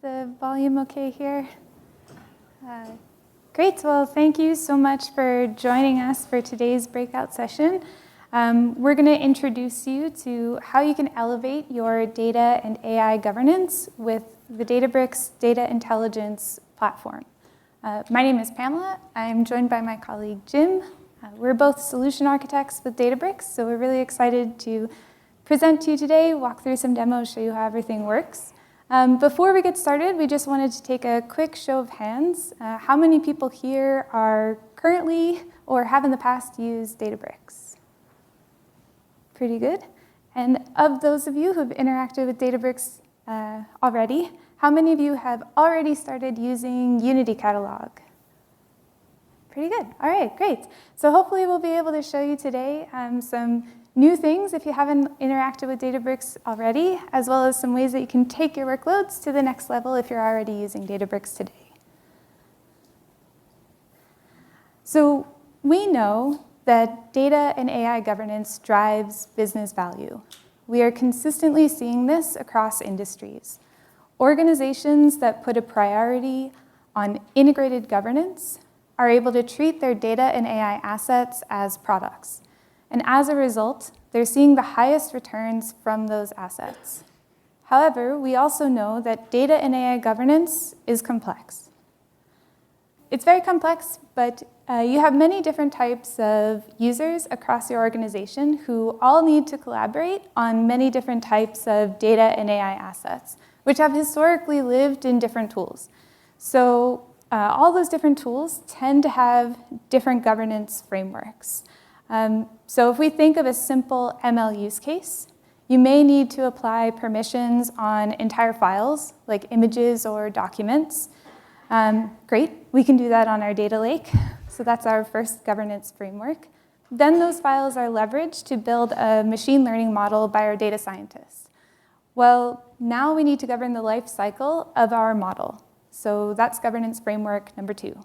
the volume okay here? Great. Well, thank you so much for joining us for today's breakout session. We're going to introduce you to how you can elevate your data and AI governance with the Databricks Data Intelligence Platform. My name is Pamela. I'm joined by my colleague, Jim. We're both solution architects with Databricks, so we're really excited to present to you today, walk through some demos, show you how everything works. Before we get started, we just wanted to take a quick show of hands. How many people here are currently or have in the past used Databricks? Pretty good. And of those of you who have interacted with Databricks already, how many of you have already started using Unity Catalog? Pretty good. All right, great. So hopefully we'll be able to show you today some new things if you haven't interacted with Databricks already, as well as some ways that you can take your workloads to the next level if you're already using Databricks today. So we know that data and AI governance drives business value. We are consistently seeing this across industries. Organizations that put a priority on integrated governance are able to treat their data and AI assets as products. And as a result, they're seeing the highest returns from those assets. However, we also know that data and AI governance is complex. It's very complex, but you have many different types of users across your organization who all need to collaborate on many different types of data and AI assets, which have historically lived in different tools. So all those different tools tend to have different governance frameworks. So if we think of a simple ML use case, you may need to apply permissions on entire files, like images or documents. Great, we can do that on our data lake. So that's our first governance framework. Then those files are leveraged to build a machine learning model by our data scientists. Well, now we need to govern the life cycle of our model. So that's governance framework number 2.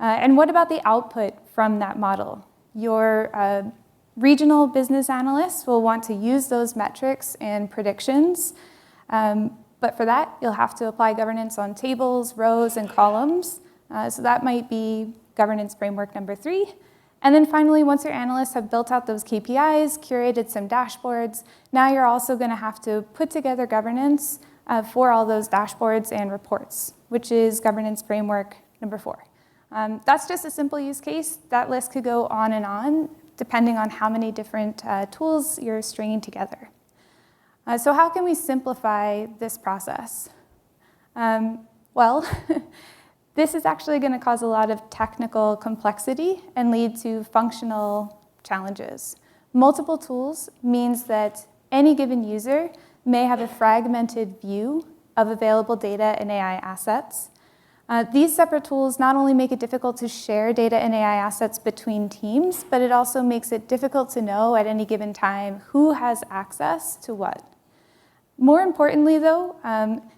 And what about the output from that model? Your regional business analysts will want to use those metrics and predictions. But for that, you'll have to apply governance on tables, rows, and columns. So that might be governance framework number 3. And then finally, once your analysts have built out those KPIs, curated some dashboards, now you're also going to have to put together governance for all those dashboards and reports, which is governance framework number 4. That's just a simple use case. That list could go on, depending on how many different tools you're stringing together. So how can we simplify this process? Well, this is actually going to cause a lot of technical complexity and lead to functional challenges. Multiple tools means that any given user may have a fragmented view of available data and AI assets. These separate tools not only make it difficult to share data and AI assets between teams, but it also makes it difficult to know at any given time who has access to what. More importantly, though,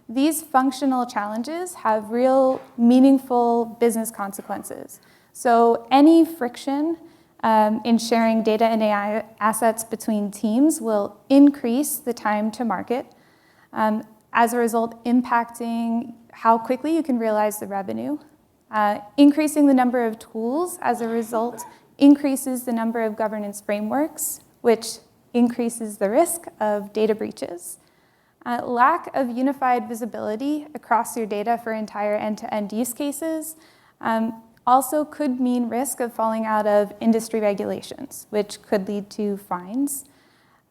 these functional challenges have real, meaningful business consequences. So any friction in sharing data and AI assets between teams will increase the time to market, as a result impacting how quickly you can realize the revenue. Increasing the number of tools, as a result, increases the number of governance frameworks, which increases the risk of data breaches. Lack of unified visibility across your data for entire end-to-end use cases also could mean risk of falling out of industry regulations, which could lead to fines.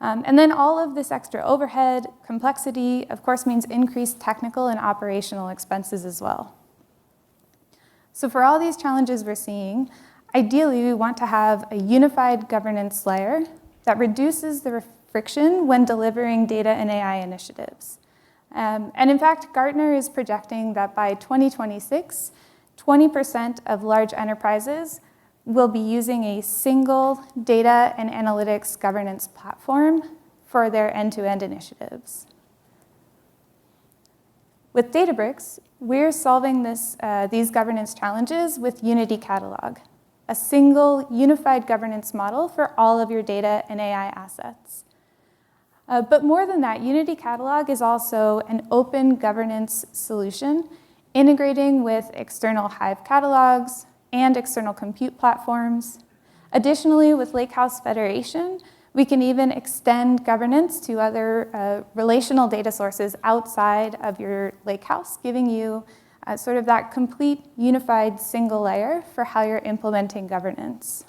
And then all of this extra overhead, complexity, of course, means increased technical and operational expenses as well. So for all these challenges we're seeing, ideally we want to have a unified governance layer that reduces the friction when delivering data and AI initiatives. And in fact, Gartner is projecting that by 2026, 20% of large enterprises will be using a single data and analytics governance platform for their end-to-end initiatives. With Databricks, we're solving these governance challenges with Unity Catalog, a single unified governance model for all of your data and AI assets. But more than that, Unity Catalog is also an open governance solution, integrating with external Hive catalogs and external compute platforms. Additionally, with Lakehouse Federation, we can even extend governance to other relational data sources outside of your Lakehouse, giving you sort of that complete unified single layer for how you're implementing governance.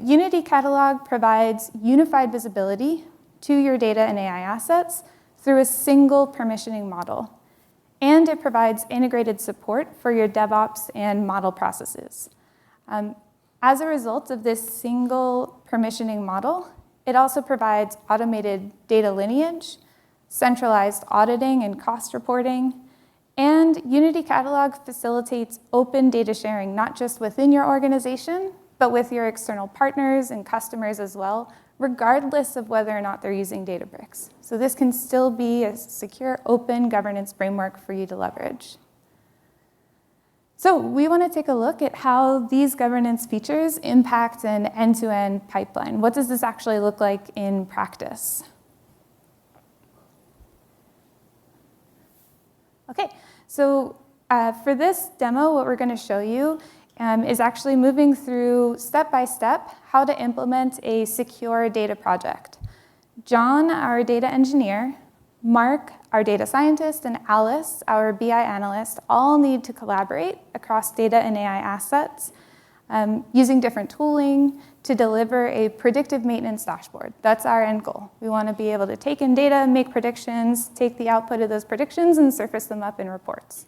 Unity Catalog provides unified visibility to your data and AI assets through a single permissioning model. And it provides integrated support for your DevOps and model processes. As a result of this single permissioning model, it also provides automated data lineage, centralized auditing and cost reporting, and Unity Catalog facilitates open data sharing, not just within your organization, but with your external partners and customers as well, regardless of whether or not they're using Databricks. So this can still be a secure, open governance framework for you to leverage. So we want to take a look at how these governance features impact an end-to-end pipeline. What does this actually look like in practice? Okay, so for this demo, what we're going to show you is actually moving through step-by-step how to implement a secure data project. John, our data engineer, Mark, our data scientist, and Alice, our BI analyst, all need to collaborate across data and AI assets using different tooling to deliver a predictive maintenance dashboard. That's our end goal. We want to be able to take in data, make predictions, take the output of those predictions, and surface them up in reports.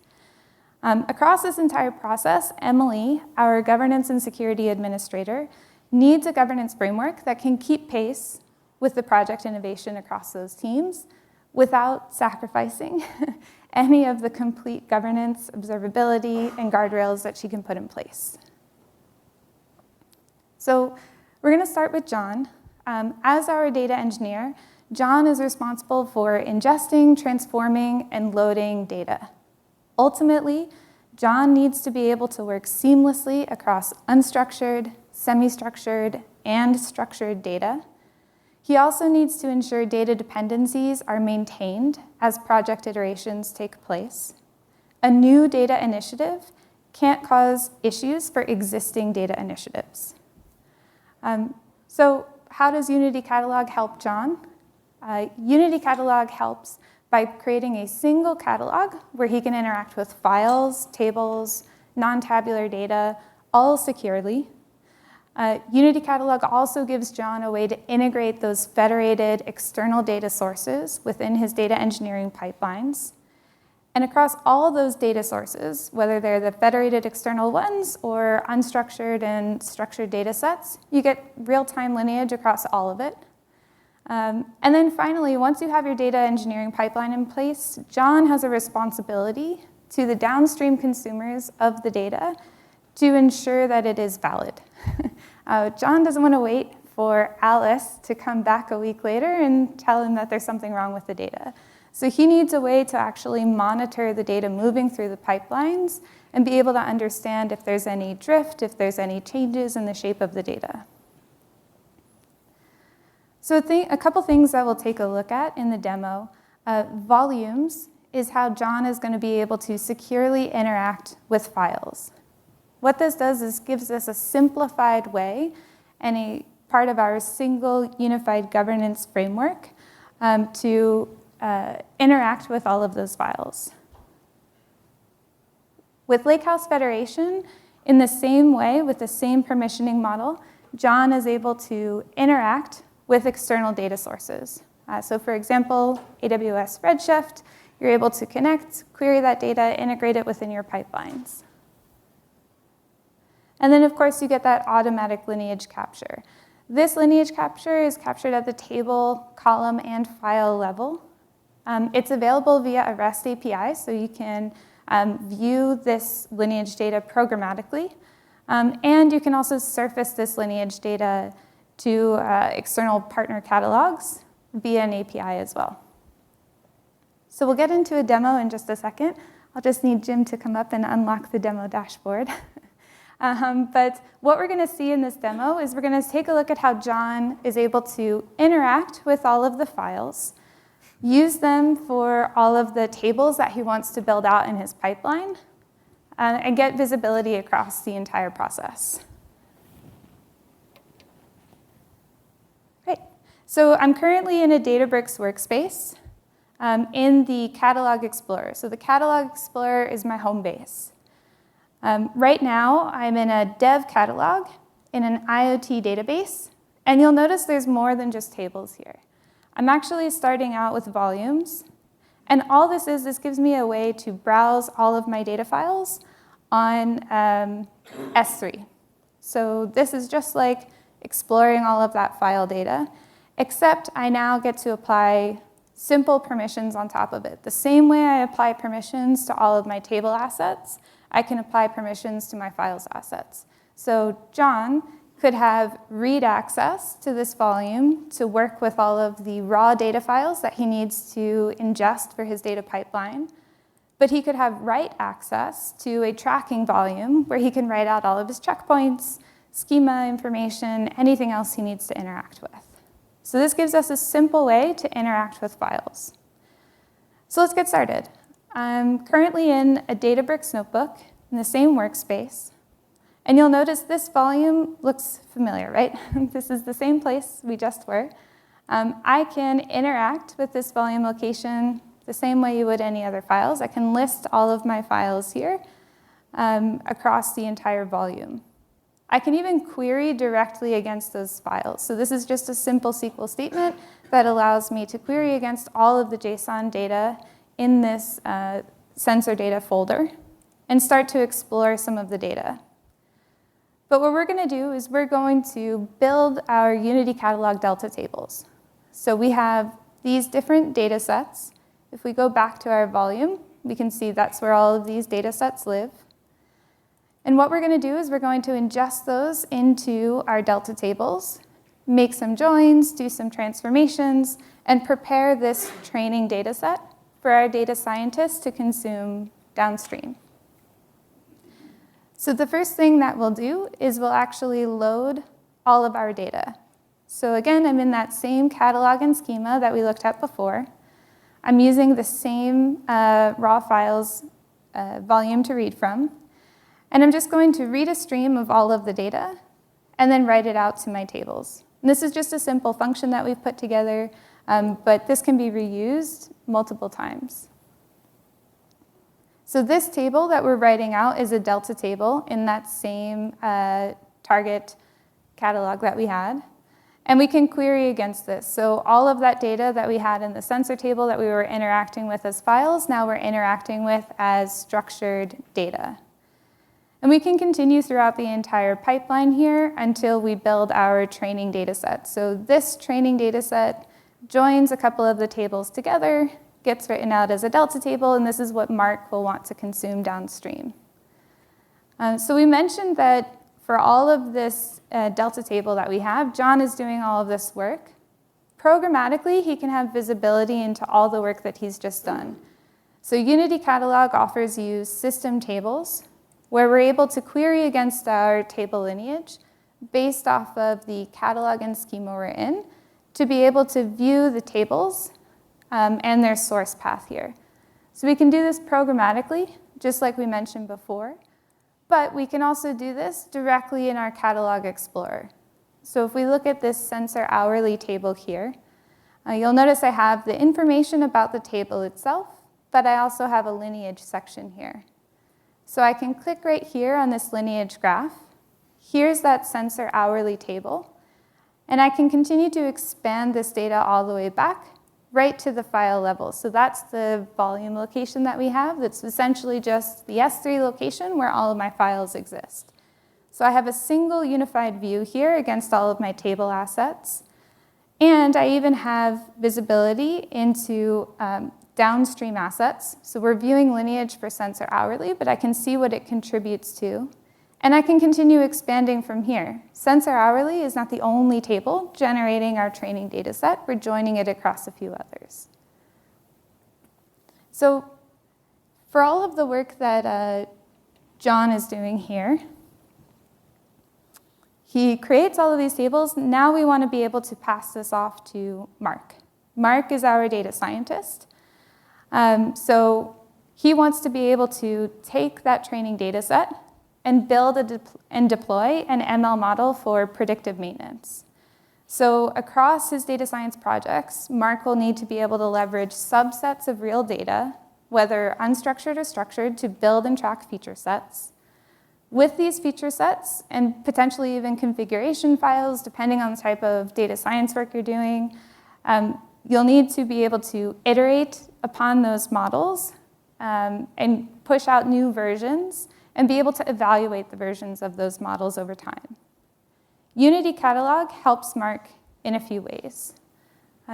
Across this entire process, Emily, our governance and security administrator, needs a governance framework that can keep pace with the project innovation across those teams without sacrificing any of the complete governance, observability, and guardrails that she can put in place. So we're going to start with John. As our data engineer, John is responsible for ingesting, transforming, and loading data. Ultimately, John needs to be able to work seamlessly across unstructured, semi-structured, and structured data. He also needs to ensure data dependencies are maintained as project iterations take place. A new data initiative can't cause issues for existing data initiatives. So how does Unity Catalog help John? Unity Catalog helps by creating a single catalog where he can interact with files, tables, non-tabular data, all securely. Unity Catalog also gives John a way to integrate those federated external data sources within his data engineering pipelines. And across all those data sources, whether they're the federated external ones or unstructured and structured data sets, you get real-time lineage across all of it. And then finally, once you have your data engineering pipeline in place, John has a responsibility to the downstream consumers of the data to ensure that it is valid. John doesn't want to wait for Alice to come back a week later and tell him that there's something wrong with the data. So he needs a way to actually monitor the data moving through the pipelines and be able to understand if there's any drift, if there's any changes in the shape of the data. So a couple things that we'll take a look at in the demo. Volumes is how John is going to be able to securely interact with files. What this does is gives us a simplified way and a part of our single unified governance framework to interact with all of those files. With Lakehouse Federation, in the same way, with the same permissioning model, John is able to interact with external data sources. So for example, AWS Redshift, you're able to connect, query that data, integrate it within your pipelines. And then, of course, you get that automatic lineage capture. This lineage capture is captured at the table, column, and file level. It's available via a REST API, so you can view this lineage data programmatically. And you can also surface this lineage data to external partner catalogs via an API as well. So we'll get into a demo in just a second. I'll just need Jim to come up and unlock the demo dashboard. But what we're going to see in this demo is we're going to take a look at how John is able to interact with all of the files, use them for all of the tables that he wants to build out in his pipeline, and get visibility across the entire process. Great. So I'm currently in a Databricks workspace in the Catalog Explorer. So the Catalog Explorer is my home base. Right now, I'm in a dev catalog in an IoT database. And you'll notice there's more than just tables here. I'm actually starting out with volumes. And all this gives me a way to browse all of my data files on S3. So this is just like exploring all of that file data, except I now get to apply simple permissions on top of it. The same way I apply permissions to all of my table assets, I can apply permissions to my files assets. So John could have read access to this volume to work with all of the raw data files that he needs to ingest for his data pipeline. But he could have write access to a tracking volume where he can write out all of his checkpoints, schema information, anything else he needs to interact with. So this gives us a simple way to interact with files. So let's get started. I'm currently in a Databricks notebook in the same workspace. And you'll notice this volume looks familiar, right? This is the same place we just were. I can interact with this volume location the same way you would any other files. I can list all of my files here across the entire volume. I can even query directly against those files. So this is just a simple SQL statement that allows me to query against all of the JSON data in this sensor data folder and start to explore some of the data. But what we're going to do is we're going to build our Unity Catalog Delta tables. So we have these different data sets. If we go back to our volume, we can see that's where all of these data sets live. And what we're going to do is we're going to ingest those into our Delta tables, make some joins, do some transformations, and prepare this training data set for our data scientists to consume downstream. So the first thing that we'll do is we'll actually load all of our data. So again, I'm in that same catalog and schema that we looked at before. I'm using the same raw files volume to read from. And I'm just going to read a stream of all of the data and then write it out to my tables. And this is just a simple function that we've put together, but this can be reused multiple times. So this table that we're writing out is a Delta table in that same target catalog that we had. And we can query against this. So all of that data that we had in the sensor table that we were interacting with as files, now we're interacting with as structured data. And we can continue throughout the entire pipeline here until we build our training data set. So this training data set joins a couple of the tables together, gets written out as a Delta table, and this is what Mark will want to consume downstream. So we mentioned that for all of this Delta table that we have, John is doing all of this work. Programmatically, he can have visibility into all the work that he's just done. So Unity Catalog offers you system tables, where we're able to query against our table lineage based off of the catalog and schema we're in to be able to view the tables and their source path here. So we can do this programmatically, just like we mentioned before, but we can also do this directly in our Catalog Explorer. So if we look at this sensor hourly table here, you'll notice I have the information about the table itself, but I also have a lineage section here. So I can click right here on this lineage graph. Here's that sensor hourly table. And I can continue to expand this data all the way back right to the file level. So that's the volume location that we have. That's essentially just the S3 location where all of my files exist. So I have a single unified view here against all of my table assets. And I even have visibility into downstream assets. So we're viewing lineage for sensor hourly, but I can see what it contributes to. And I can continue expanding from here. Sensor hourly is not the only table generating our training data set. We're joining it across a few others. So for all of the work that John is doing here, He creates all of these tables. Now we want to be able to pass this off to Mark. Mark is our data scientist. So he wants to be able to take that training data set and build and deploy an ML model for predictive maintenance. So across his data science projects, Mark will need to be able to leverage subsets of real data, whether unstructured or structured, to build and track feature sets. With these feature sets, and potentially even configuration files, depending on the type of data science work you're doing, you'll need to be able to iterate upon those models and push out new versions and be able to evaluate the versions of those models over time. Unity Catalog helps Mark in a few ways.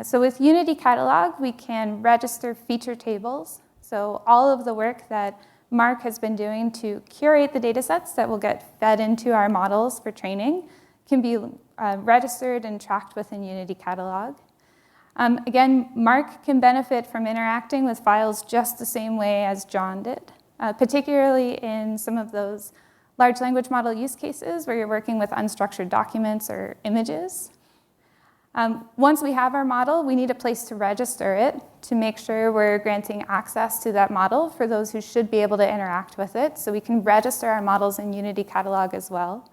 So with Unity Catalog, we can register feature tables. So all of the work that Mark has been doing to curate the data sets that will get fed into our models for training can be registered and tracked within Unity Catalog. Again, Mark can benefit from interacting with files just the same way as John did, particularly in some of those large language model use cases where you're working with unstructured documents or images. Once we have our model, we need a place to register it to make sure we're granting access to that model for those who should be able to interact with it. So we can register our models in Unity Catalog as well.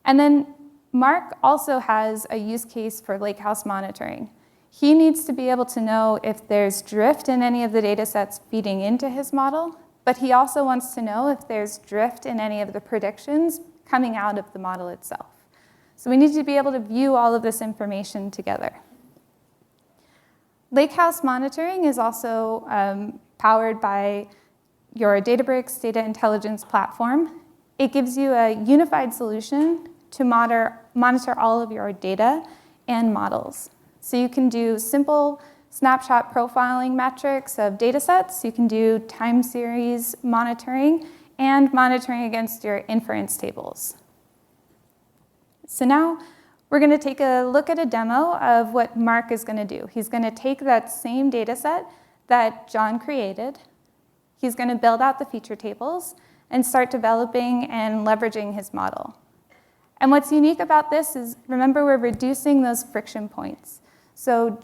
And then Mark also has a use case for Lakehouse monitoring. He needs to be able to know if there's drift in any of the data sets feeding into his model, but he also wants to know if there's drift in any of the predictions coming out of the model itself. So we need to be able to view all of this information together. Lakehouse monitoring is also powered by your Databricks Data Intelligence Platform. It gives you a unified solution to monitor all of your data and models. So you can do simple snapshot profiling metrics of data sets. You can do time series monitoring and monitoring against your inference tables. So now we're going to take a look at a demo of what Mark is going to do. He's going to take that same data set that John created. He's going to build out the feature tables and start developing and leveraging his model. And what's unique about this is, remember, we're reducing those friction points. So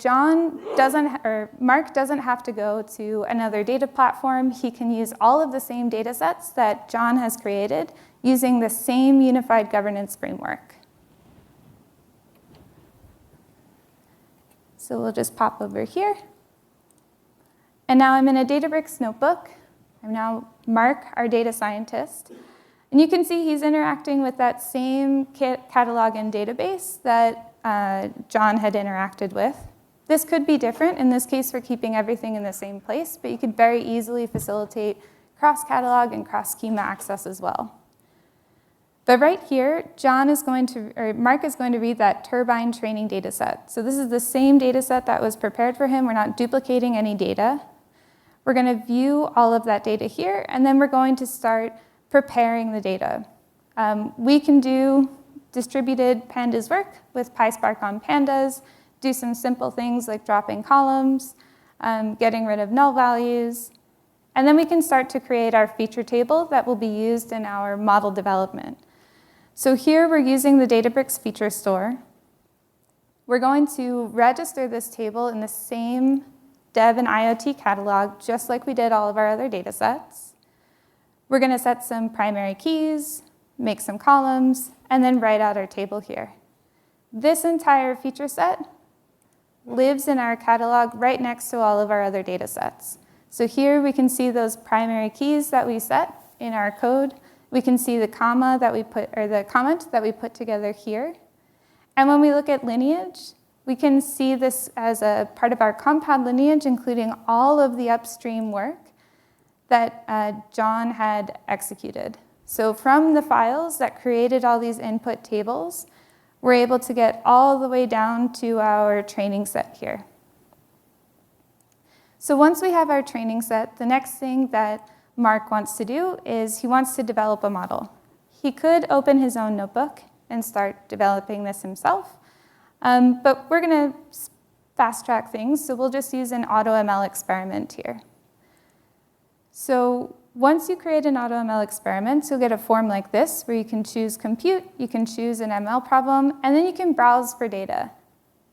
Mark doesn't have to go to another data platform. He can use all of the same data sets that John has created using the same unified governance framework. So we'll just pop over here. And now I'm in a Databricks notebook. I'm now Mark, our data scientist. And you can see he's interacting with that same catalog and database that John had interacted with. This could be different. In this case, we're keeping everything in the same place, but you could very easily facilitate cross-catalog and cross-schema access as well. But right here, Mark is going to read that turbine training data set. So this is the same data set that was prepared for him. We're not duplicating any data. We're going to view all of that data here, and then we're going to start preparing the data. We can do distributed pandas work with PySpark on pandas, do some simple things like dropping columns, getting rid of null values, and then we can start to create our feature table that will be used in our model development. So here we're using the Databricks feature store. We're going to register this table in the same Dev and IoT catalog, just like we did all of our other data sets. We're going to set some primary keys, make some columns, and then write out our table here. This entire feature set lives in our catalog right next to all of our other data sets. So here we can see those primary keys that we set in our code. We can see the comma that we put, or the comment that we put together here. And when we look at lineage, we can see this as a part of our compound lineage, including all of the upstream work that John had executed. So from the files that created all these input tables, we're able to get all the way down to our training set here. So once we have our training set, the next thing that Mark wants to do is he wants to develop a model. He could open his own notebook and start developing this himself, but we're going to fast track things, so we'll just use an AutoML experiment here. So once you create an AutoML experiment, you'll get a form like this, where you can choose compute, you can choose an ML problem, and then you can browse for data.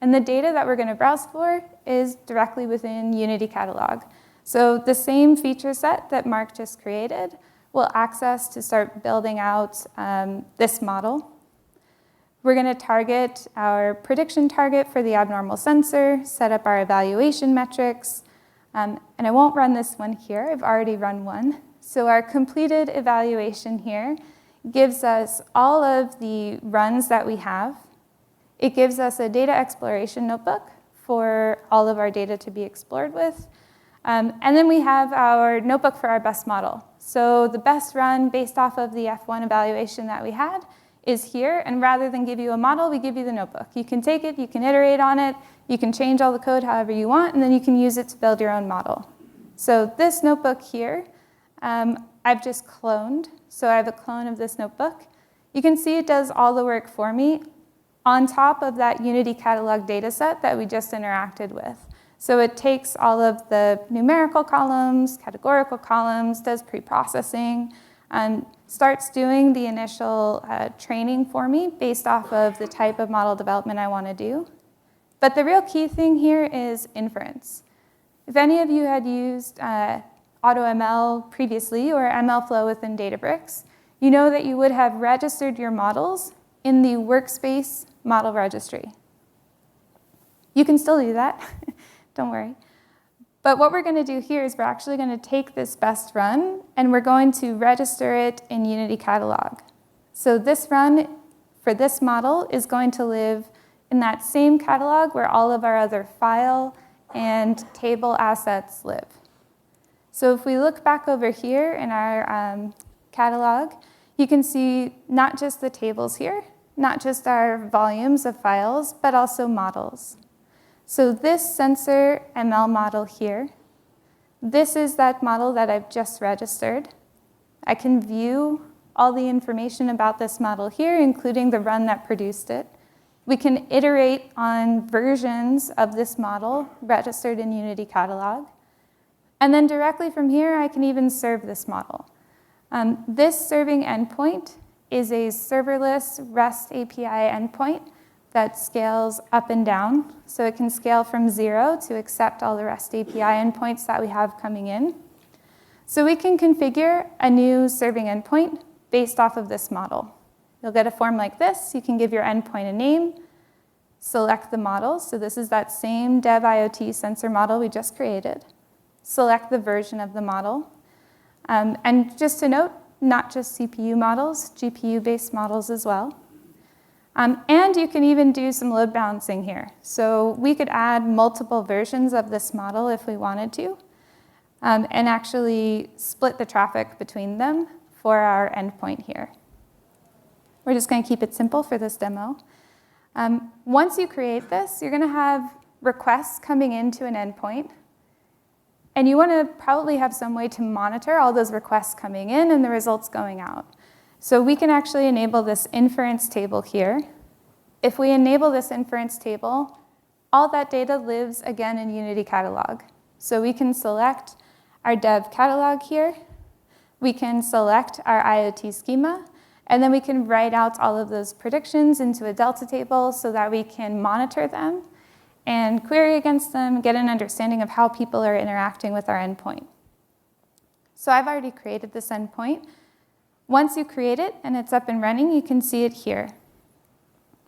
And the data that we're going to browse for is directly within Unity Catalog. So the same feature set that Mark just created we'll access to start building out this model. We're going to target our prediction target for the abnormal sensor, set up our evaluation metrics, and I won't run this one here. I've already run one. So our completed evaluation here gives us all of the runs that we have. It gives us a data exploration notebook for all of our data to be explored with. And then we have our notebook for our best model. So the best run based off of the F1 evaluation that we had is here. And rather than give you a model, we give you the notebook. You can take it, you can iterate on it, you can change all the code however you want, and then you can use it to build your own model. So this notebook here, I've just cloned. So I have a clone of this notebook. You can see it does all the work for me on top of that Unity Catalog data set that we just interacted with. So it takes all of the numerical columns, categorical columns, does pre-processing, and starts doing the initial training for me based off of the type of model development I want to do. But the real key thing here is inference. If any of you had used AutoML previously or MLflow within Databricks, you know that you would have registered your models in the workspace model registry. You can still do that. Don't worry. But what we're going to do here is we're actually going to take this best run, and we're going to register it in Unity Catalog. So this run for this model is going to live in that same catalog where all of our other file and table assets live. So if we look back over here in our catalog, you can see not just the tables here, not just our volumes of files, but also models. So this sensor ML model here, this is that model that I've just registered. I can view all the information about this model here, including the run that produced it. We can iterate on versions of this model registered in Unity Catalog. And then directly from here, I can even serve this model. This serving endpoint is a serverless REST API endpoint that scales up and down. So it can scale from 0 to accept all the REST API endpoints that we have coming in. So we can configure a new serving endpoint based off of this model. You'll get a form like this. You can give your endpoint a name, select the model. So this is that same dev IoT sensor model we just created. Select the version of the model. And just to note, not just CPU models, GPU-based models as well. And you can even do some load balancing here. So we could add multiple versions of this model if we wanted to, and actually split the traffic between them for our endpoint here. We're just going to keep it simple for this demo. Once you create this, you're going to have requests coming into an endpoint. And you want to probably have some way to monitor all those requests coming in and the results going out. So we can actually enable this inference table here. If we enable this inference table, all that data lives again in Unity Catalog. So we can select our dev catalog here. We can select our IoT schema. And then we can write out all of those predictions into a Delta table so that we can monitor them and query against them, get an understanding of how people are interacting with our endpoint. So I've already created this endpoint. Once you create it and it's up and running, you can see it here.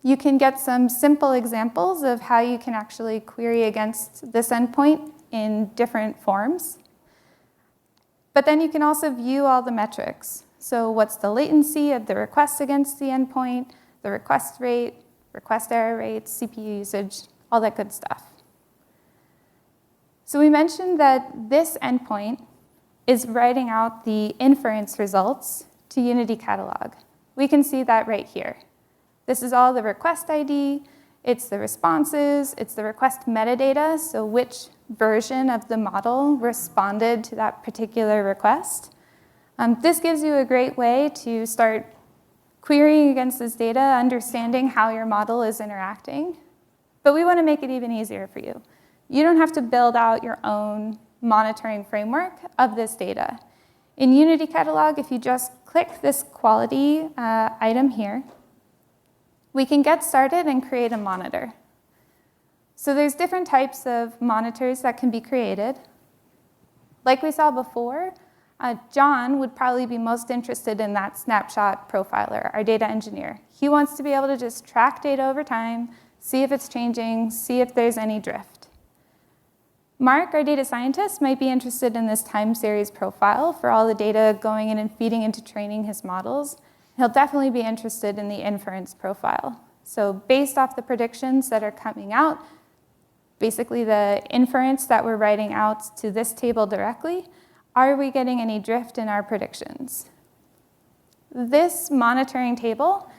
You can get some simple examples of how you can actually query against this endpoint in different forms. But then you can also view all the metrics. So what's the latency of the request against the endpoint, the request rate, request error rates, CPU usage, all that good stuff. So we mentioned that this endpoint is writing out the inference results to Unity Catalog. We can see that right here. This is all the request ID, it's the responses, it's the request metadata, so which version of the model responded to that particular request. This gives you a great way to start querying against this data, understanding how your model is interacting. But we want to make it even easier for you. You don't have to build out your own monitoring framework of this data. In Unity Catalog, if you just click this quality item here, we can get started and create a monitor. So there's different types of monitors that can be created. Like we saw before, John would probably be most interested in that snapshot profiler, our data engineer. He wants to be able to just track data over time, see if it's changing, see if there's any drift. Mark, our data scientist, might be interested in this time series profile for all the data going in and feeding into training his models. He'll definitely be interested in the inference profile. So based off the predictions that are coming out, basically the inference that we're writing out to this table directly, are we getting any drift in our predictions? This monitoring table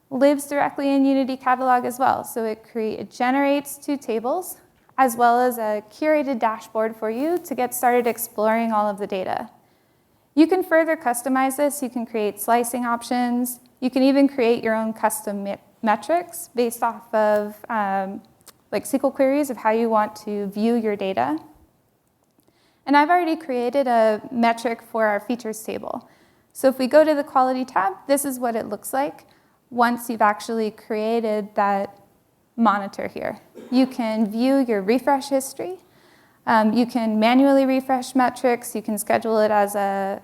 lives directly in Unity Catalog as well. So it generates two tables, as well as a curated dashboard for you to get started exploring all of the data. You can further customize this. You can create slicing options. You can even create your own custom metrics based off of like SQL queries of how you want to view your data. And I've already created a metric for our features table. So if we go to the quality tab, this is what it looks like once you've actually created that monitor here. You can view your refresh history. You can manually refresh metrics. You can schedule it as a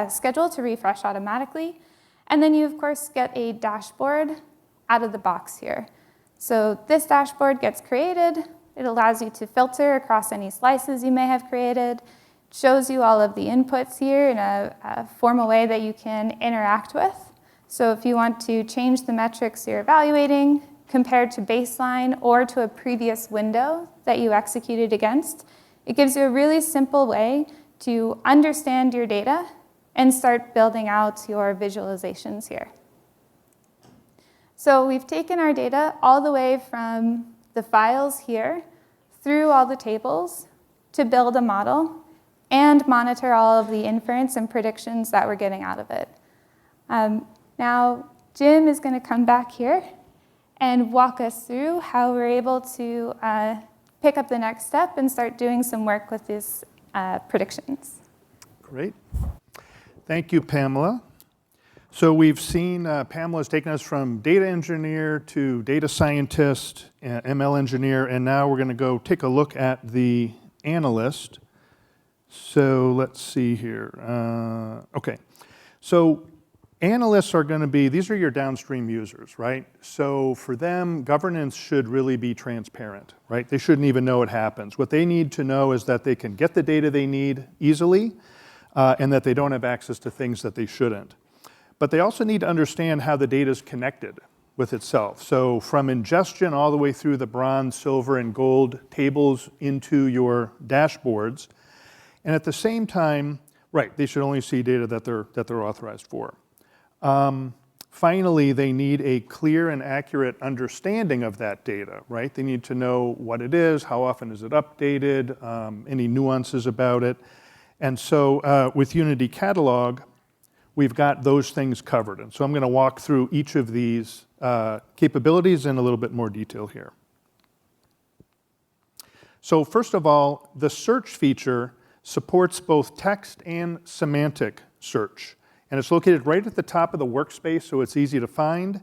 schedule to refresh automatically. And then you, of course, get a dashboard out of the box here. So this dashboard gets created. It allows you to filter across any slices you may have created. It shows you all of the inputs here in a formal way that you can interact with. So if you want to change the metrics you're evaluating compared to baseline or to a previous window that you executed against, it gives you a really simple way to understand your data and start building out your visualizations here. So we've taken our data all the way from the files here through all the tables to build a model and monitor all of the inference and predictions that we're getting out of it. Now, Jim is going to come back here and walk us through how we're able to pick up the next step and start doing some work with these predictions. Great. Thank you, Pamela. So we've seen Pamela's taken us from data engineer to data scientist, ML engineer, and now we're going to go take a look at the analyst. So let's see here. Okay. So analysts are going to be, these are your downstream users, right? So for them, governance should really be transparent, right? They shouldn't even know it happens. What they need to know is that they can get the data they need easily and that they don't have access to things that they shouldn't. But they also need to understand how the data is connected with itself. So from ingestion all the way through the bronze, silver, and gold tables into your dashboards. And at the same time, right, they should only see data that they're authorized for. Finally, they need a clear and accurate understanding of that data, right? They need to know what it is, how often is it updated, any nuances about it. And so with Unity Catalog, we've got those things covered. And so I'm going to walk through each of these capabilities in a little bit more detail here. So first of all, the search feature supports both text and semantic search. And it's located right at the top of the workspace, so it's easy to find.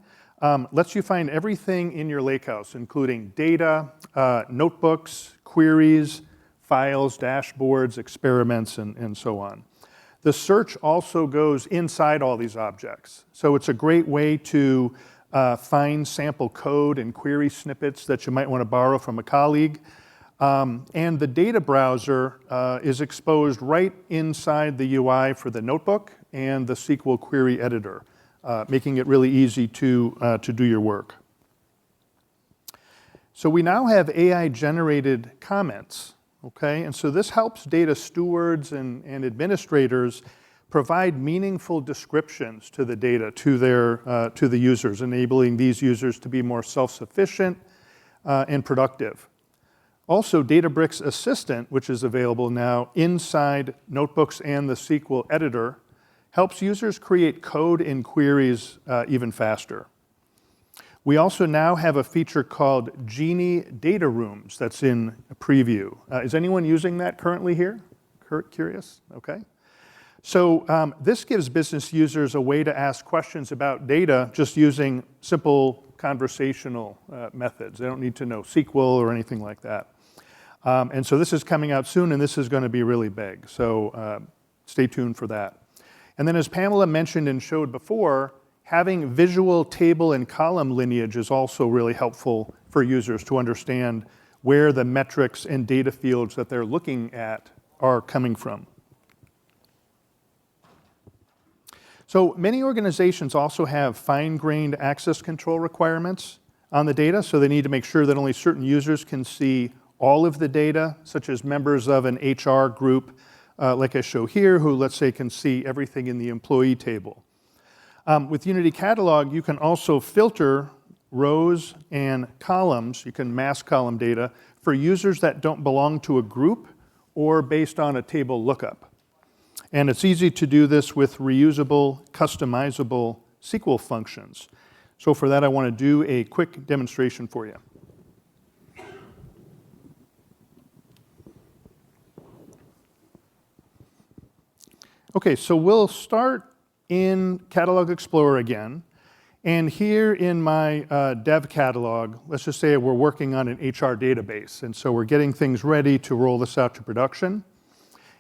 Lets you find everything in your lakehouse, including data, notebooks, queries, files, dashboards, experiments, and so on. The search also goes inside all these objects. So it's a great way to find sample code and query snippets that you might want to borrow from a colleague. And the data browser is exposed right inside the UI for the notebook and the SQL query editor, making it really easy to do your work. So we now have AI-generated comments, okay? And so this helps data stewards and administrators provide meaningful descriptions to the data, to the users, enabling these users to be more self-sufficient and productive. Also, Databricks Assistant, which is available now inside notebooks and the SQL editor, helps users create code and queries even faster. We also now have a feature called Genie Data Rooms that's in a preview. Is anyone using that currently here? Curious? Okay. So this gives business users a way to ask questions about data just using simple conversational methods. They don't need to know SQL or anything like that. And so this is coming out soon, and this is going to be really big. So stay tuned for that. And then as Pamela mentioned and showed before, having visual table and column lineage is also really helpful for users to understand where the metrics and data fields that they're looking at are coming from. So many organizations also have fine-grained access control requirements on the data, so they need to make sure that only certain users can see all of the data, such as members of an HR group, like I show here, who, let's say, can see everything in the employee table. With Unity Catalog, you can also filter rows and columns. You can mask column data for users that don't belong to a group or based on a table lookup. And it's easy to do this with reusable, customizable SQL functions. So for that, I want to do a quick demonstration for you. Okay, so we'll start in Catalog Explorer again. And here in my dev catalog, let's just say we're working on an HR database. And so we're getting things ready to roll this out to production.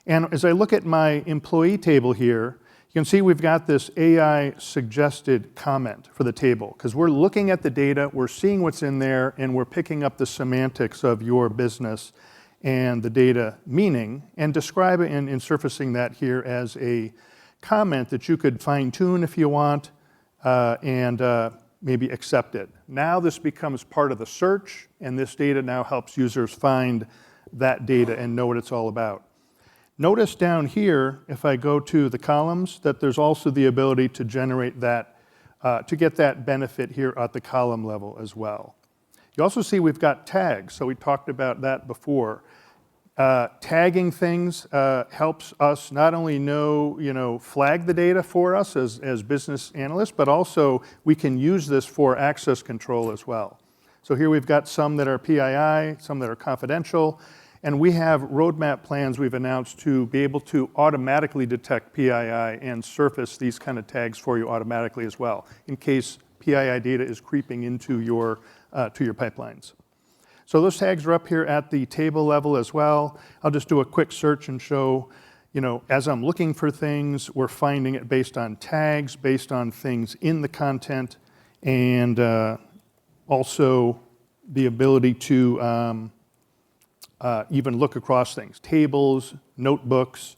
And as I look at my employee table here, you can see we've got this AI suggested comment for the table, because we're looking at the data, we're seeing what's in there, and we're picking up the semantics of your business and the data meaning, and describing and surfacing that here as a comment that you could fine-tune if you want, and maybe accept it. Now this becomes part of the search, and this data now helps users find that data and know what it's all about. Notice down here, if I go to the columns, that there's also the ability to generate that, to get that benefit here at the column level as well. You also see we've got tags, so we talked about that before. Tagging things helps us not only know, flag the data for us as business analysts, but also we can use this for access control as well. So here we've got some that are PII, some that are confidential, and we have roadmap plans we've announced to be able to automatically detect PII and surface these kind of tags for you automatically as well, in case PII data is creeping into your pipelines. So those tags are up here at the table level as well. I'll just do a quick search and show, as I'm looking for things, we're finding it based on tags, based on things in the content, and also the ability to even look across things, tables, notebooks.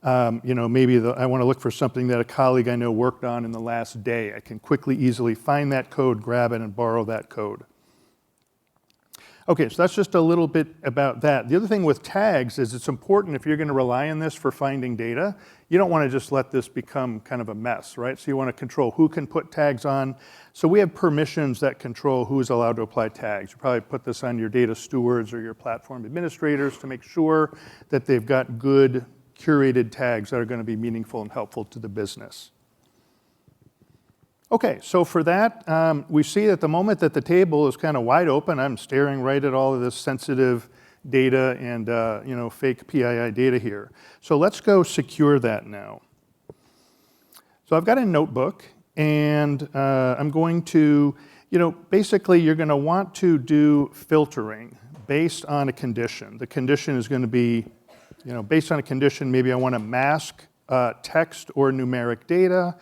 Maybe I want to look for something that a colleague I know worked on in the last day. I can quickly, easily find that code, grab it, and borrow that code. Okay, so that's just a little bit about that. The other thing with tags is it's important if you're going to rely on this for finding data, you don't want to just let this become kind of a mess, right? So you want to control who can put tags on. So we have permissions that control who is allowed to apply tags. You probably put this on your data stewards or your platform administrators to make sure that they've got good curated tags that are going to be meaningful and helpful to the business. Okay, so for that, we see at the moment that the table is kind of wide open. I'm staring right at all of this sensitive data and fake PII data here. So let's go secure that now. So I've got a notebook, and I'm going to, basically you're going to want to do filtering based on a condition. The condition is going to be, based on a condition, maybe I want to mask text or numeric data,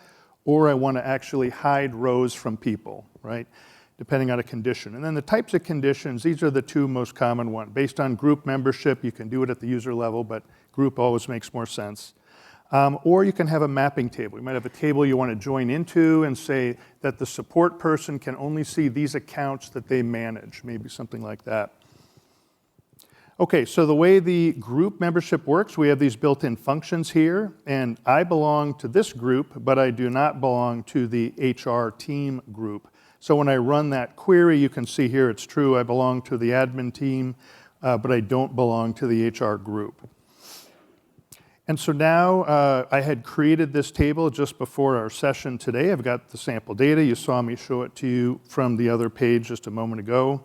or I want to actually hide rows from people, right? Depending on a condition. And then the types of conditions, these are the two most common ones. Based on group membership, you can do it at the user level, but group always makes more sense. Or you can have a mapping table. You might have a table you want to join into and say that the support person can only see these accounts that they manage, maybe something like that. Okay, so the way the group membership works, we have these built-in functions here, and I belong to this group, but I do not belong to the HR team group. So when I run that query, you can see here it's true, I belong to the admin team, but I don't belong to the HR group. And so now I had created this table just before our session today. I've got the sample data. You saw me show it to you from the other page just a moment ago.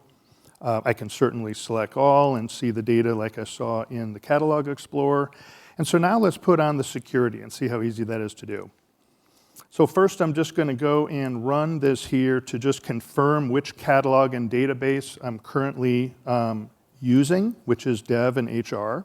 I can certainly select all and see the data like I saw in the Catalog Explorer. And so now let's put on the security and see how easy that is to do. So first, I'm just going to go and run this here to just confirm which catalog and database I'm currently using, which is dev and HR.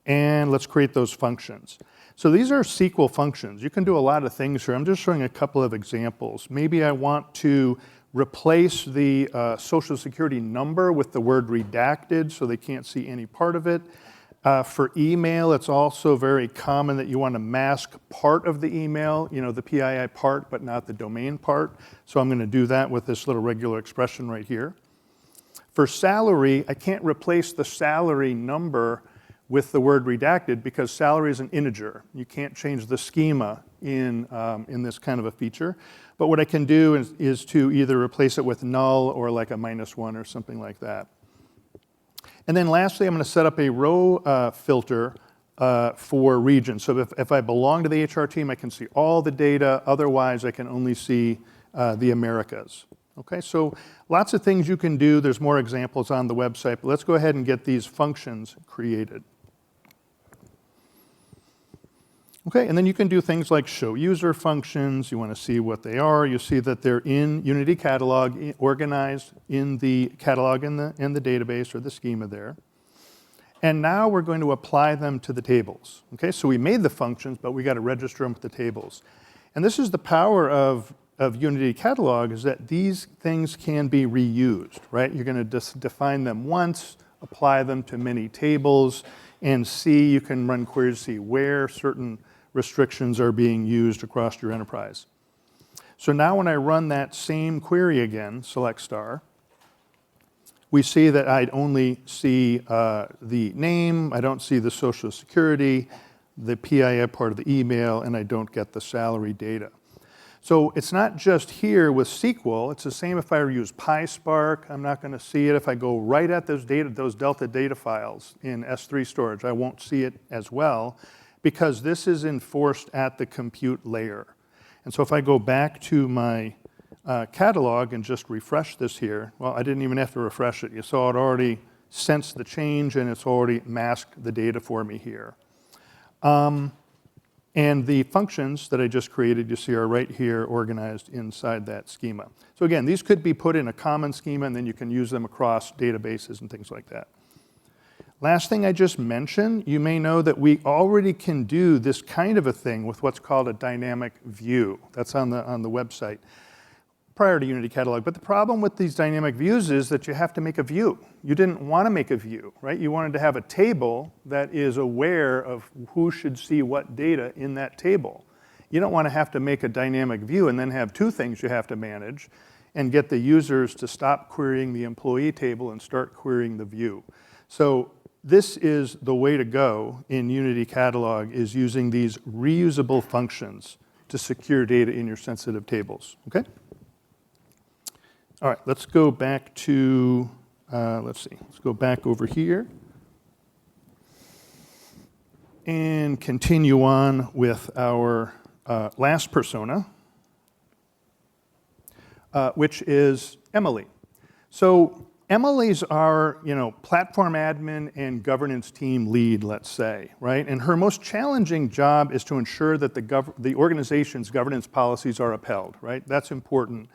And let's create those functions. So these are SQL functions. You can do a lot of things here. I'm just showing a couple of examples. Maybe I want to replace the social security number with the word redacted so they can't see any part of it. For email, it's also very common that you want to mask part of the email, the PII part, but not the domain part. So I'm going to do that with this little regular expression right here. For salary, I can't replace the salary number with the word redacted because salary is an integer. You can't change the schema in this kind of a feature. But what I can do is to either replace it with null or like a -1 or something like that. And then lastly, I'm going to set up a row filter for region. So if I belong to the HR team, I can see all the data. Otherwise, I can only see the Americas. Okay, so lots of things you can do. There's more examples on the website, but let's go ahead and get these functions created. Okay, and then you can do things like show user functions. You want to see what they are. You see that they're in Unity Catalog, organized in the catalog in the database or the schema there. And now we're going to apply them to the tables. Okay, so we made the functions, but we got to register them with the tables. And this is the power of Unity Catalog, is that these things can be reused, right? You're going to just define them once, apply them to many tables, and see, you can run queries to see where certain restrictions are being used across your enterprise. So now when I run that same query again, select star, we see that I only see the name, I don't see the social security, the PII part of the email, and I don't get the salary data. So it's not just here with SQL, it's the same if I use PySpark. I'm not going to see it. If I go right at those Delta data files in S3 storage, I won't see it as well, because this is enforced at the compute layer. And so if I go back to my catalog and just refresh this here, well, I didn't even have to refresh it. You saw it already sensed the change, and it's already masked the data for me here. And the functions that I just created, you see, are right here organized inside that schema. So again, these could be put in a common schema, and then you can use them across databases and things like that. Last thing I just mentioned, you may know that we already can do this kind of a thing with what's called a dynamic view. That's on the website prior to Unity Catalog. But the problem with these dynamic views is that you have to make a view. You didn't want to make a view, right? You wanted to have a table that is aware of who should see what data in that table. You don't want to have to make a dynamic view and then have two things you have to manage and get the users to stop querying the employee table and start querying the view. So this is the way to go in Unity Catalog, is using these reusable functions to secure data in your sensitive tables, okay? All right, let's go back to, let's go back over here and continue on with our last persona, which is Emily. So Emily's our, platform admin and governance team lead, let's say, right? And her most challenging job is to ensure that the organization's governance policies are upheld, right? That's important.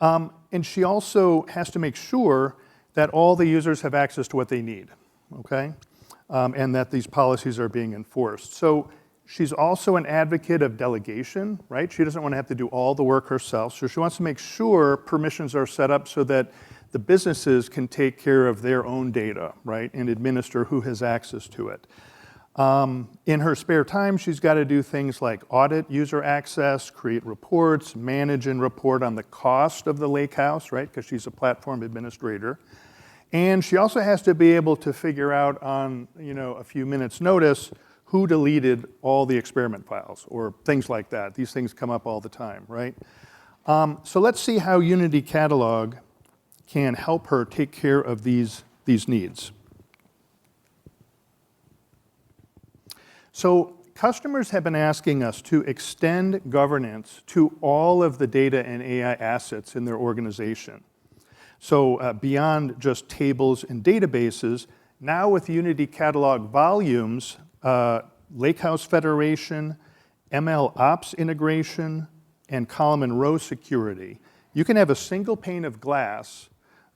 And she also has to make sure that all the users have access to what they need, okay? And that these policies are being enforced. So she's also an advocate of delegation, right? She doesn't want to have to do all the work herself. So she wants to make sure permissions are set up so that the businesses can take care of their own data, right, and administer who has access to it. In her spare time, she's got to do things like audit user access, create reports, manage and report on the cost of the Lakehouse, right, because she's a platform administrator. And she also has to be able to figure out on, a few minutes' notice who deleted all the experiment files or things like that. These things come up all the time, right? So let's see how Unity Catalog can help her take care of these needs. So customers have been asking us to extend governance to all of the data and AI assets in their organization. So beyond just tables and databases, now with Unity Catalog volumes, Lakehouse Federation, ML Ops integration, and column and row security, you can have a single pane of glass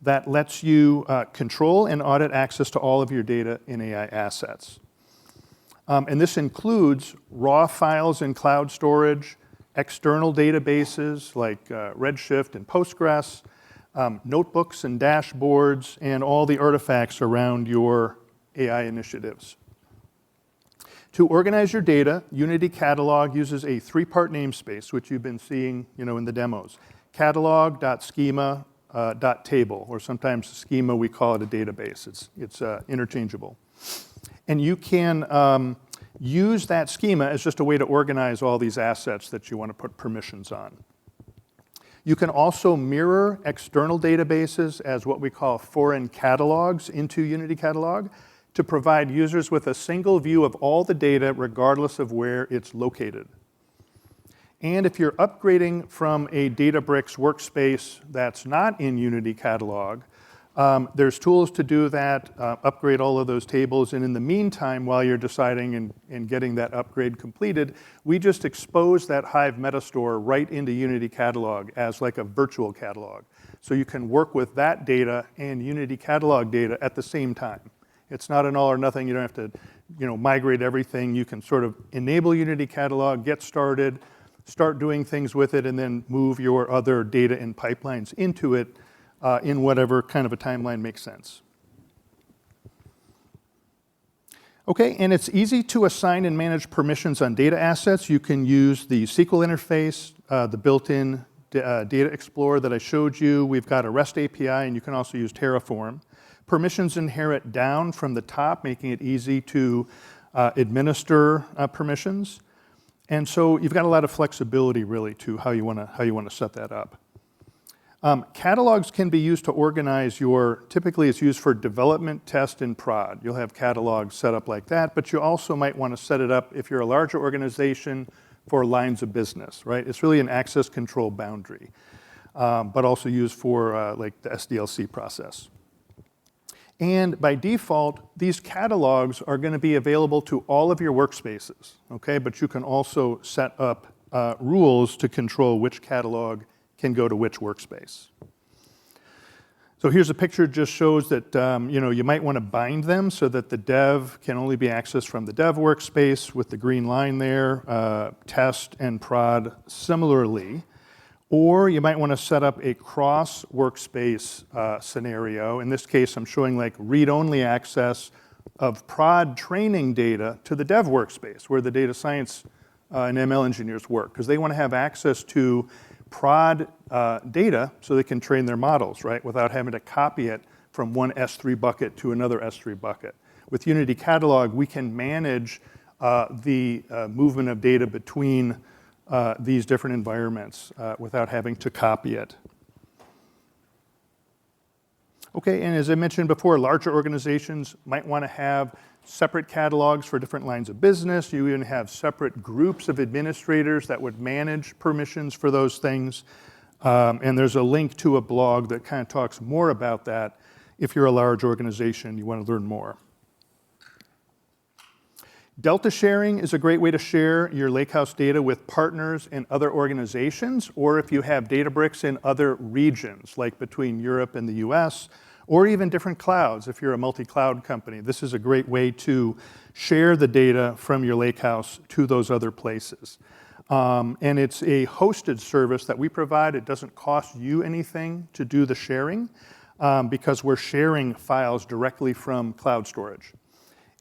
that lets you control and audit access to all of your data in AI assets. And this includes raw files in cloud storage, external databases like Redshift and Postgres, notebooks and dashboards, and all the artifacts around your AI initiatives. To organize your data, Unity Catalog uses a three-part namespace, which you've been seeing, in the demos. Catalog.schema.table, or sometimes schema, we call it a database. It's interchangeable. And you can use that schema as just a way to organize all these assets that you want to put permissions on. You can also mirror external databases as what we call foreign catalogs into Unity Catalog to provide users with a single view of all the data regardless of where it's located. And if you're upgrading from a Databricks workspace that's not in Unity Catalog, there's tools to do that, upgrade all of those tables, and in the meantime, while you're deciding and getting that upgrade completed, we just expose that Hive metastore right into Unity Catalog as like a virtual catalog. So you can work with that data and Unity Catalog data at the same time. It's not an all or nothing. You don't have to migrate everything. You can sort of enable Unity Catalog, get started, start doing things with it, and then move your other data and pipelines into it in whatever kind of a timeline makes sense. Okay, and it's easy to assign and manage permissions on data assets. You can use the SQL interface, the built-in data explorer that I showed you. We've got a REST API, and you can also use Terraform. Permissions inherit down from the top, making it easy to administer permissions. And so you've got a lot of flexibility, really, to how you want to set that up. Catalogs can be used to organize typically it's used for development, test, and prod. You'll have catalogs set up like that, but you also might want to set it up, if you're a larger organization, for lines of business, right? It's really an access control boundary, but also used for like the SDLC process. And by default, these catalogs are going to be available to all of your workspaces, okay? But you can also set up rules to control which catalog can go to which workspace. So here's a picture just shows that you might want to bind them so that the dev can only be accessed from the dev workspace with the green line there, test and prod similarly. Or you might want to set up a cross-workspace scenario. In this case, I'm showing like read-only access of prod training data to the dev workspace, where the data science and ML engineers work, because they want to have access to prod data so they can train their models, right, without having to copy it from one S3 bucket to another S3 bucket. With Unity Catalog, we can manage the movement of data between these different environments without having to copy it. Okay, and as I mentioned before, larger organizations might want to have separate catalogs for different lines of business. You even have separate groups of administrators that would manage permissions for those things. And there's a link to a blog that kind of talks more about that if you're a large organization and you want to learn more. Delta sharing is a great way to share your Lakehouse data with partners and other organizations, or if you have Databricks in other regions, like between Europe and the US, or even different clouds. If you're a multi-cloud company, this is a great way to share the data from your Lakehouse to those other places. And it's a hosted service that we provide. It doesn't cost you anything to do the sharing because we're sharing files directly from cloud storage.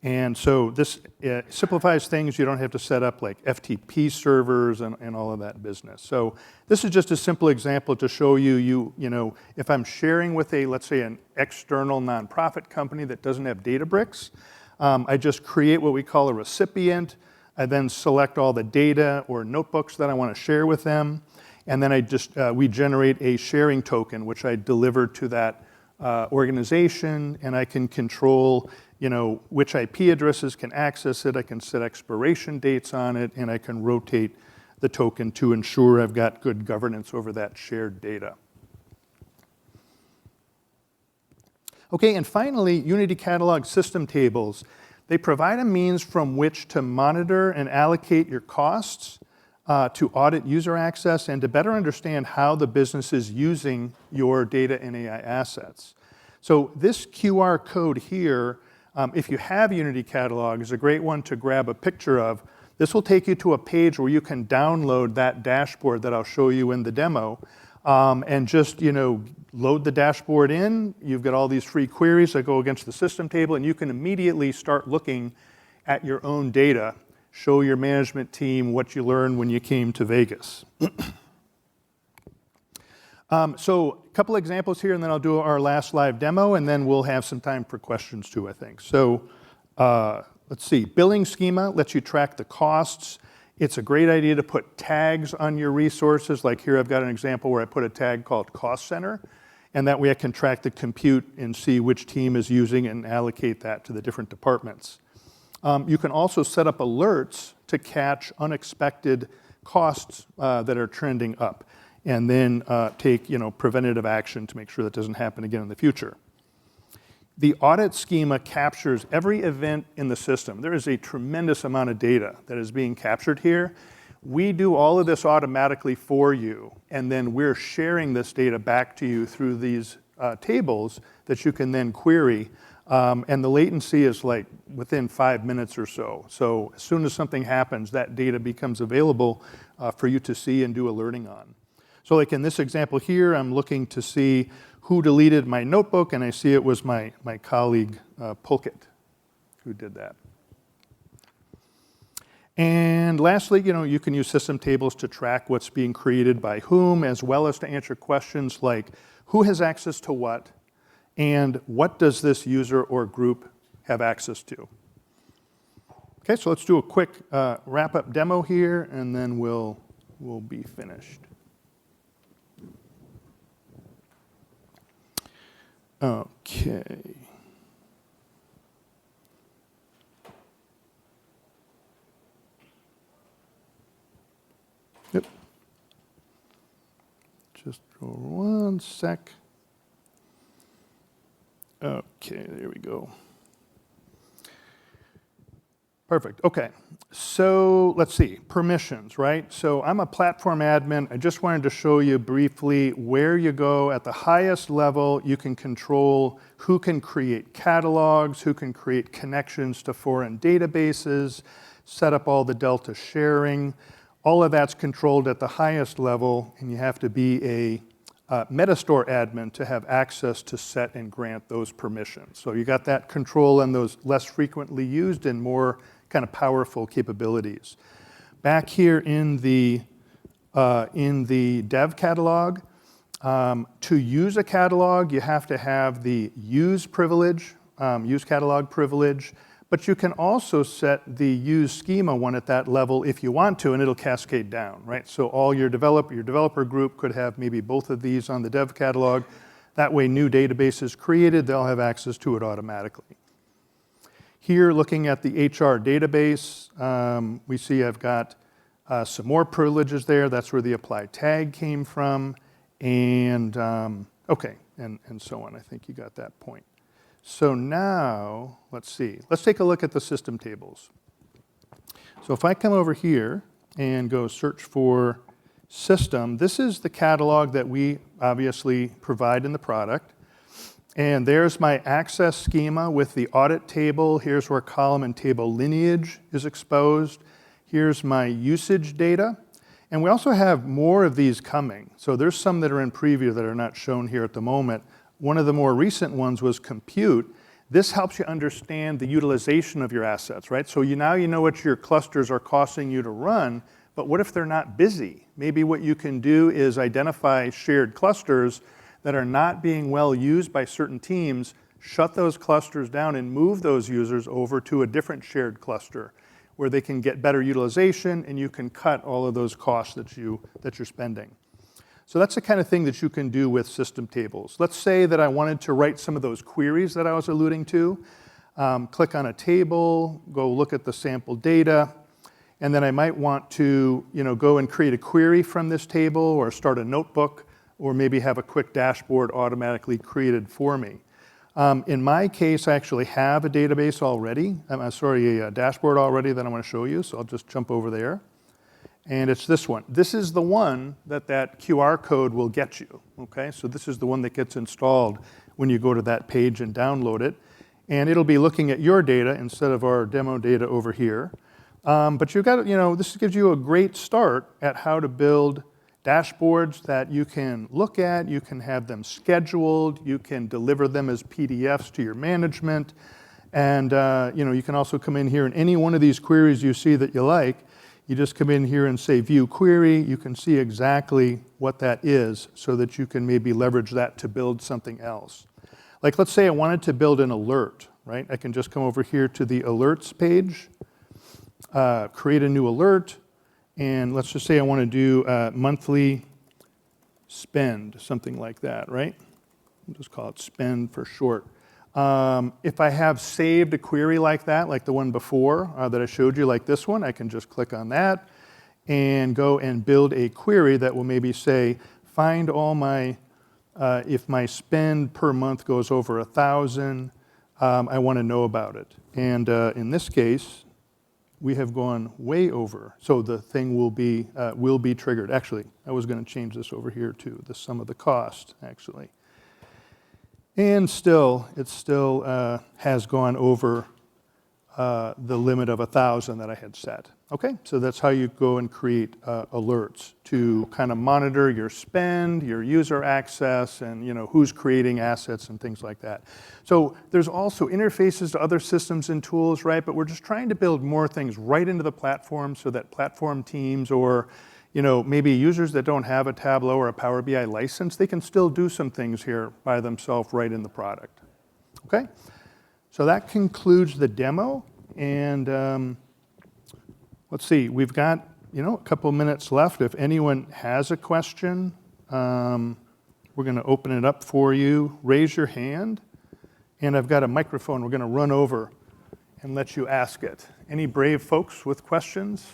And so this simplifies things. You don't have to set up like FTP servers and all of that business. So this is just a simple example to show you, if I'm sharing with let's say an external nonprofit company that doesn't have Databricks, I just create what we call a recipient. I then select all the data or notebooks that I want to share with them. And then we generate a sharing token, which I deliver to that organization, and I can control which IP addresses can access it. I can set expiration dates on it, and I can rotate the token to ensure I've got good governance over that shared data. Okay, and finally, Unity Catalog system tables. They provide a means from which to monitor and allocate your costs, to audit user access, and to better understand how the business is using your data and AI assets. So this QR code here, if you have Unity Catalog, is a great one to grab a picture of. This will take you to a page where you can download that dashboard that I'll show you in the demo, and just load the dashboard in. You've got all these free queries that go against the system table, and you can immediately start looking at your own data, show your management team what you learned when you came to Vegas. So a couple examples here, and then I'll do our last live demo, and then we'll have some time for questions too, I think. So let's see. Billing schema lets you track the costs. It's a great idea to put tags on your resources. Like here, I've got an example where I put a tag called Cost Center, and that way I can track the compute and see which team is using and allocate that to the different departments. You can also set up alerts to catch unexpected costs that are trending up, and then take preventative action to make sure that doesn't happen again in the future. The audit schema captures every event in the system. There is a tremendous amount of data that is being captured here. We do all of this automatically for you, and then we're sharing this data back to you through these tables that you can then query. And the latency is like within 5 minutes or so. So as soon as something happens, that data becomes available for you to see and do alerting on. So like in this example here, I'm looking to see who deleted my notebook, and I see it was my colleague Pulkit who did that. And lastly, you can use system tables to track what's being created by whom, as well as to answer questions like who has access to what, and what does this user or group have access to. Okay, so let's do a quick wrap-up demo here, and then we'll be finished. Okay. Yep. Just for 1 sec. Okay, there we go. Perfect, okay. So let's see, permissions, right? So I'm a platform admin. I just wanted to show you briefly where you go at the highest level. You can control who can create catalogs, who can create connections to foreign databases, set up all the Delta sharing. All of that's controlled at the highest level, and you have to be a Metastore admin to have access to set and grant those permissions. So you got that control and those less frequently used and more kind of powerful capabilities. Back here in the dev catalog, to use a catalog, you have to have the use privilege, use catalog privilege, but you can also set the use schema one at that level if you want to, and it'll cascade down, right? So all your developer group could have maybe both of these on the dev catalog. That way, new database is created, they'll have access to it automatically. Here, looking at the HR database, we see I've got some more privileges there. That's where the apply tag came from, and okay, and so on. I think you got that point. So now, let's see. Let's take a look at the system tables. So if I come over here and go search for system, this is the catalog that we obviously provide in the product. And there's my access schema with the audit table. Here's where column and table lineage is exposed. Here's my usage data. And we also have more of these coming. So there's some that are in preview that are not shown here at the moment. One of the more recent ones was compute. This helps you understand the utilization of your assets, right? So now you know what your clusters are costing you to run, but what if they're not busy? Maybe what you can do is identify shared clusters that are not being well used by certain teams, shut those clusters down and move those users over to a different shared cluster where they can get better utilization and you can cut all of those costs that you're spending. So that's the kind of thing that you can do with system tables. Let's say that I wanted to write some of those queries that I was alluding to. Click on a table, go look at the sample data, and then I might want to go and create a query from this table or start a notebook or maybe have a quick dashboard automatically created for me. In my case, I actually have a database already. A dashboard already that I want to show you, so I'll just jump over there. And it's this one. This is the one that QR code will get you, okay? So this is the one that gets installed when you go to that page and download it. And it'll be looking at your data instead of our demo data over here. But you've got, this gives you a great start at how to build dashboards that you can look at, you can have them scheduled, you can deliver them as PDFs to your management. And you can also come in here and any one of these queries you see that you like, you just come in here and say view query. You can see exactly what that is so that you can maybe leverage that to build something else. Like let's say I wanted to build an alert, right? I can just come over here to the alerts page, create a new alert, and let's just say I want to do monthly spend, something like that, right? We'll just call it spend for short. If I have saved a query like that, like the one before that I showed you, like this one, I can just click on that and go and build a query that will maybe say, find all my, if my spend per month goes over 1,000, I want to know about it. And in this case, we have gone way over. So the thing will be triggered. Actually, I was going to change this over here to the sum of the cost, actually. And still, it still has gone over the limit of 1,000 that I had set. Okay, so that's how you go and create alerts to kind of monitor your spend, your user access, and who's creating assets and things like that. So there's also interfaces to other systems and tools, right? But we're just trying to build more things right into the platform so that platform teams or maybe users that don't have a Tableau or a Power BI license, they can still do some things here by themselves right in the product. Okay? So that concludes the demo. And let's see, we've got a couple minutes left. If anyone has a question, we're going to open it up for you. Raise your hand. And I've got a microphone we're going to run over and let you ask it. Any brave folks with questions?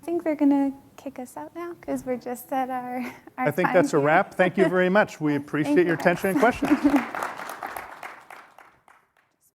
I think they're going to kick us out now because we're just at our I think time that's a here. wrap. Thank you very much. We appreciate your attention and questions.